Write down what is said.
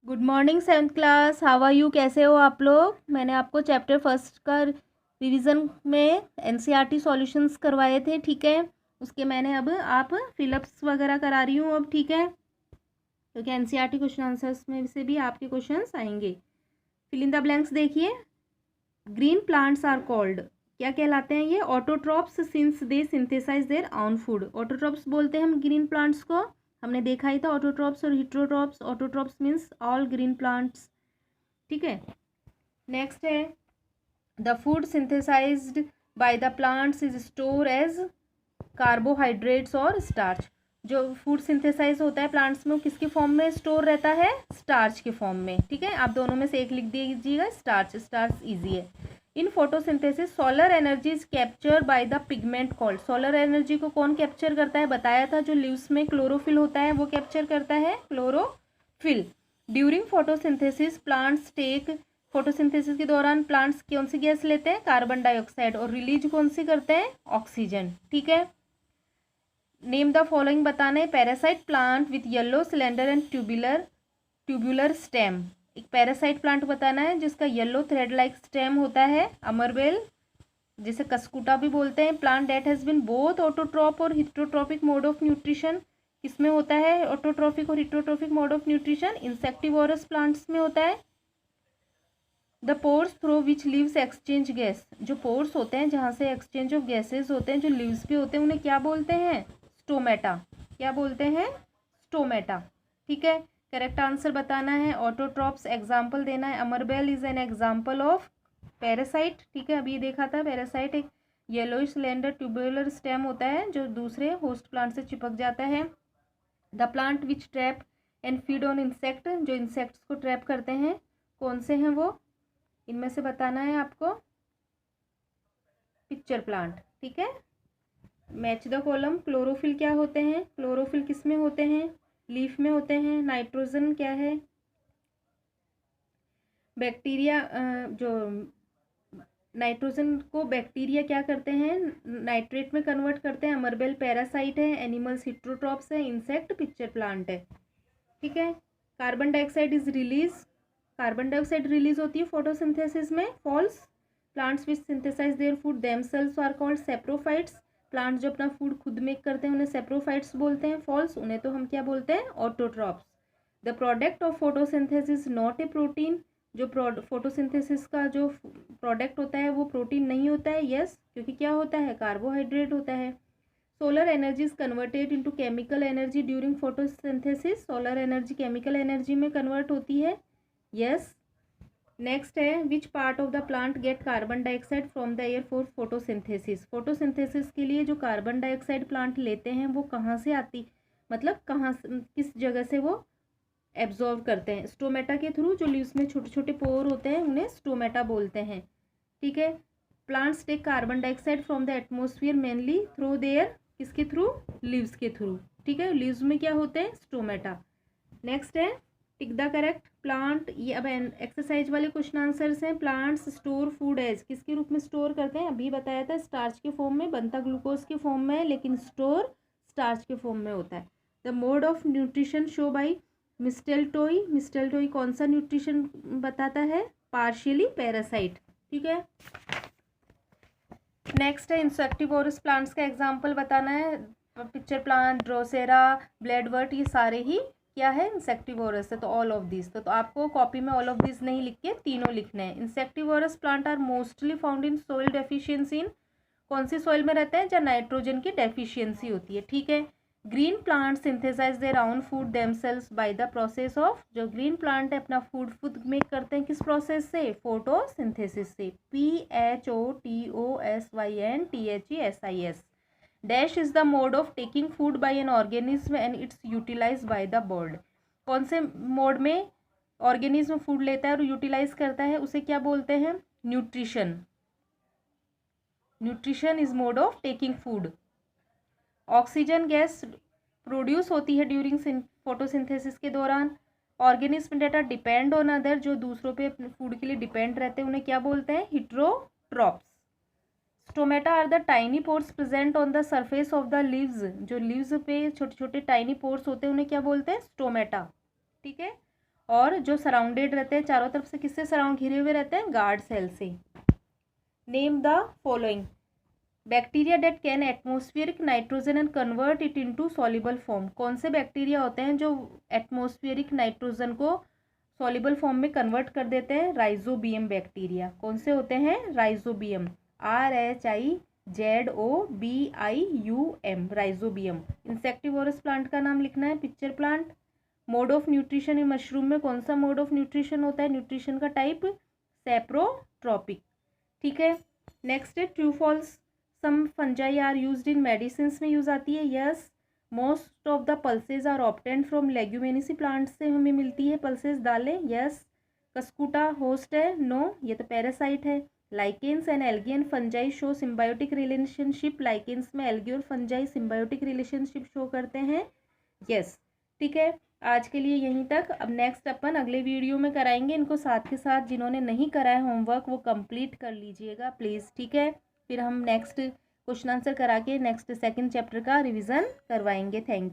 Good morning seventh class, how are you? कैसे हो आप लोग? मैंने आपको चैप्टर फर्स्ट का रिवीजन में एनसीईआरटी सॉल्यूशंस करवाए थे, ठीक है। उसके मैंने अब आप फिलअप्स वगैरह करा रही हूँ अब, ठीक है, क्योंकि एनसीईआरटी क्वेश्चन आंसर्स में से भी आपके क्वेश्चंस आएंगे। फिल इन द ब्लैंक्स देखिए। ग्रीन प्लांट्स आर कॉल्ड, क्या कहलाते हैं ये? Autotrophs since they synthesise their own food. Autotrophs बोलते हैं हम ग्रीन प्लांट्स को। हमने देखा ही था ऑटोट्रॉप्स और heterotrophs. Autotrophs means all green plants, ठीक है। नेक्स्ट है the food synthesized by the plants is store as carbohydrates और स्टार्च। जो फूड सिंथेसाइज होता है प्लांट्स में वो किसके फॉर्म में स्टोर रहता है? स्टार्च के फॉर्म में, ठीक है। आप दोनों में से एक लिख दीजिएगा, स्टार्च। स्टार्च इजी है। In photosynthesis solar energy is capture by the pigment called. Solar energy को कौन कैप्चर करता है? बताया था, जो लीव्स में क्लोरोफिल होता है वो कैप्चर करता है, chlorophyll. During photosynthesis plants take, photosynthesis के दौरान प्लांट्स कौन सी गैस लेते हैं? Carbon dioxide. और रिलीज कौन सी करते हैं? ऑक्सीजन, ठीक है। नेम द फॉलोइंग बताना है। Parasite plant with yellow cylinder and tubular stem. एक पैरासाइट प्लांट बताना है जिसका येलो थ्रेड लाइक स्टेम होता है। अमरबेल, जिसे कसकुटा भी बोलते हैं। Plant that has been both autotroph और हिट्रोट्रॉपिक मोड ऑफ न्यूट्रिशन। किसमें होता है ऑटोट्रॉपिक और heterotrophic mode of nutrition? Insectivorous plants में होता है। The pores through which leaves exchange gas. जो पोर्स होते हैं जहाँ से एक्सचेंज ऑफ गैसेज होते हैं, जो लीव्स पे होते हैं, उन्हें क्या बोलते हैं? स्टोमेटा। क्या बोलते हैं? स्टोमेटा, ठीक है। करेक्ट आंसर बताना है। ऑटोट्रॉप्स एग्जाम्पल देना है। Amarbel is an example of parasite, ठीक है। अभी देखा था पैरासाइट एक येलोइश सिलेंडर ट्यूबुलर स्टेम होता है जो दूसरे होस्ट प्लांट से चिपक जाता है। The plant which trap and feed on insect, जो इंसेक्ट्स को ट्रैप करते हैं, कौन से हैं वो? इनमें से बताना है आपको। पिक्चर प्लांट, ठीक है। Match the column. क्लोरोफिल क्या होते हैं? क्लोरोफिल किस में होते हैं? लीफ में होते हैं। नाइट्रोजन क्या है? बैक्टीरिया, जो नाइट्रोजन को बैक्टीरिया क्या करते हैं? नाइट्रेट में कन्वर्ट करते हैं। अमरबेल पैरासाइट है। एनिमल्स हिट्रोट्रॉप्स है। इंसेक्ट पिक्चर प्लांट है, ठीक है। Carbon dioxide is release, carbon dioxide release होती है फोटोसिंथेसिस में। False. Plants which synthesise their food themselves are called saprophytes. Plants जो अपना फूड खुद मेक करते हैं उन्हें सेप्रोफाइट्स बोलते हैं। फॉल्स। उन्हें तो हम क्या बोलते हैं? Autotrophs. The product of photosynthesis not a protein. जो फोटोसिंथेसिस का जो प्रोडक्ट होता है वो प्रोटीन नहीं होता है। यस, क्योंकि क्या होता है? कार्बोहाइड्रेट होता है। Solar energy is converted into chemical energy during photosynthesis. Solar energy chemical energy में कन्वर्ट होती है। यस। नेक्स्ट है which part of the plant get carbon dioxide from the air for photosynthesis. Photosynthesis के लिए जो carbon dioxide plant लेते हैं वो कहाँ से आती, मतलब किस जगह से वो एब्जॉर्व करते हैं? स्टोमेटा के थ्रू। जो लीव्स में छोटे छोटे पोर होते हैं उन्हें स्टोमेटा बोलते हैं, ठीक है। Plants take carbon dioxide from the atmosphere mainly through their, किसके थ्रू? लीव्स के थ्रू, ठीक है। लीव्स में क्या होते हैं? स्टोमेटा। नेक्स्ट है टिक द करेक्ट प्लांट। ये अब एक्सरसाइज वाले क्वेश्चन आंसर्स हैं। प्लांट्स स्टोर फूड एज, किसके रूप में स्टोर करते हैं? अभी बताया था, स्टार्च के फॉर्म में। बनता ग्लूकोज के फॉर्म में है लेकिन स्टोर स्टार्च के फॉर्म में होता है। The mode of nutrition show by mistletoe. Mistletoe कौन सा न्यूट्रिशन बताता है? पार्शियली पैरासाइट, ठीक है। नेक्स्ट है इंसेक्टिवोरस प्लांट्स का एग्जाम्पल बताना है। पिक्चर प्लांट, ड्रोसेरा, ब्लेडवर्ट, ये सारे ही क्या है? इंसेक्टिवोरस है। तो ऑल ऑफ दिस, तो आपको कॉपी में ऑल ऑफ दिस नहीं लिख के तीनों लिखने हैं। Insectivorous plant are mostly found in soil deficiency. इन कौन सी सॉइल में रहते हैं? जहाँ नाइट्रोजन की डेफिशिएंसी होती है, ठीक है। Green plant synthesise their own food themselves by the process of, जो ग्रीन प्लांट है अपना फूड खुद मेक करते हैं किस प्रोसेस से? फोटोसिंथेसिस से। PHOTOSYNTHESIS। Dash is the mode of taking food by an organism and its utilise by the bird. कौन से मोड में ऑर्गेनिज्म फूड लेता है और यूटिलाइज करता है, उसे क्या बोलते हैं? Nutrition. Nutrition is mode of taking food. Oxygen gas produce होती है ड्यूरिंग फोटोसिंथेसिस के दौरान। Organism data depend on other, जो दूसरों पे फूड के लिए डिपेंड रहते हैं उन्हें क्या बोलते हैं? Heterotrophs. Stomata are the tiny pores present on the surface of the leaves. जो लीव्स पे छोटे छोटे टाइनी पोर्स होते हैं उन्हें क्या बोलते हैं? स्टोमेटा, ठीक है। और जो सराउंडेड रहते हैं चारों तरफ से किससे सराउंड घिरे हुए रहते हैं, गार्ड सेल से। Name the following bacteria date can atmospheric nitrogen and convert it into soluble form. कौन से बैक्टीरिया होते हैं जो एटमोस्फियरिक नाइट्रोजन को सॉल्युबल फॉर्म में कन्वर्ट कर देते हैं, राइजोबियम बैक्टीरिया। कौन से होते हैं, rhizobium, RHIZOBIUM, rhizobium. Insectivorous plant का नाम लिखना है, pitcher plant. Mode of nutrition in mushroom में कौन सा मोड ऑफ न्यूट्रिशन होता है, न्यूट्रिशन का टाइप सेप्रोट्रॉपिक। ठीक है, नेक्स्ट है true false. Some fungi are used in medicines में यूज आती है, yes. Most of the pulses are obtained from leguminosae plant से हमें मिलती है पल्सेज, दालें, यस। कस्कुटा होस्ट है, नो, ये तो पैरासाइट है। Lichens and algae and fungi show symbiotic relationship. Lichens में एल्गी और फंजाई सिम्बायोटिक रिलेशनशिप शो करते हैं, यस। ठीक है, आज के लिए यहीं तक। अब नेक्स्ट अपन अगले वीडियो में कराएंगे इनको, साथ के साथ जिन्होंने नहीं करा है होमवर्क वो कंप्लीट कर लीजिएगा प्लीज़। ठीक है, फिर हम नेक्स्ट क्वेश्चन आंसर करा के नेक्स्ट सेकंड चैप्टर का रिवीजन करवाएंगे। Thank you.